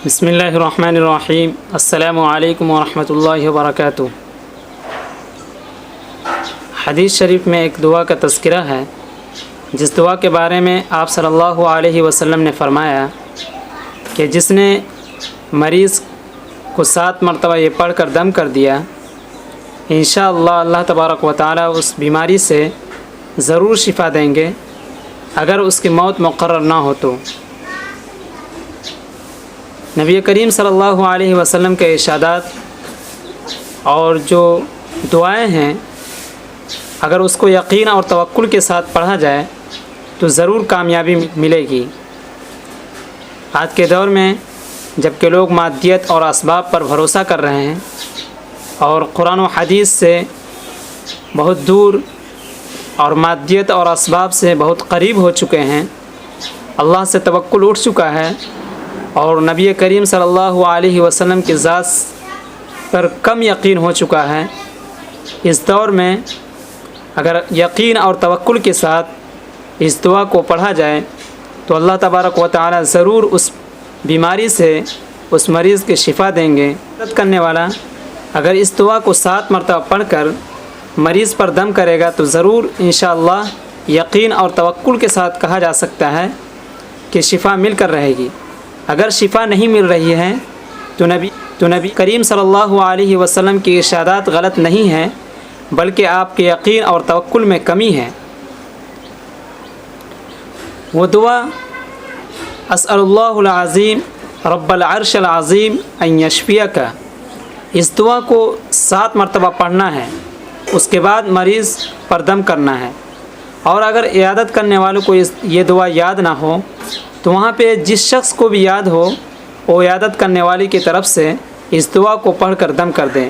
بسم اللہ الرحمن الرحیم۔ السلام علیکم ورحمۃ اللہ وبرکاتہ۔ حدیث شریف میں ایک دعا کا تذکرہ ہے جس دعا کے بارے میں آپ صلی اللہ علیہ وسلم نے فرمایا کہ جس نے مریض کو 7 مرتبہ یہ پڑھ کر دم کر دیا، انشاءاللہ اللہ تبارک و تعالی اس بیماری سے ضرور شفا دیں گے اگر اس کی موت مقرر نہ ہو تو۔ نبی کریم صلی اللہ علیہ وسلم کے ارشادات اور جو دعائیں ہیں، اگر اس کو یقین اور توکل کے ساتھ پڑھا جائے تو ضرور کامیابی ملے گی۔ آج کے دور میں جب کہ لوگ مادیت اور اسباب پر بھروسہ کر رہے ہیں اور قرآن و حدیث سے بہت دور اور مادیت اور اسباب سے بہت قریب ہو چکے ہیں، اللہ سے توکل اٹھ چکا ہے اور نبی کریم صلی اللہ علیہ وسلم کی ذات پر کم یقین ہو چکا ہے، اس دور میں اگر یقین اور توکل کے ساتھ اس دعا کو پڑھا جائے تو اللہ تبارک و تعالی ضرور اس بیماری سے اس مریض کی شفا دیں گے۔ مدد کرنے والا اگر اس دعا کو 7 مرتبہ پڑھ کر مریض پر دم کرے گا تو ضرور انشاءاللہ یقین اور توکل کے ساتھ کہا جا سکتا ہے کہ شفا مل کر رہے گی۔ اگر شفا نہیں مل رہی ہے تو نبی کریم صلی اللہ علیہ وسلم کی ارشادات غلط نہیں ہیں، بلکہ آپ کے یقین اور توکل میں کمی ہے۔ وہ دعا اسأل اللہ العظیم رب العرش العظیم ان یشفیک، اس دعا کو 7 مرتبہ پڑھنا ہے، اس کے بعد مریض پر دم کرنا ہے۔ اور اگر عیادت کرنے والوں کو یہ دعا یاد نہ ہو تو وہاں پہ جس شخص کو بھی یاد ہو وہ عیادت کرنے والے کی طرف سے اس دعا کو پڑھ کر دم کر دیں۔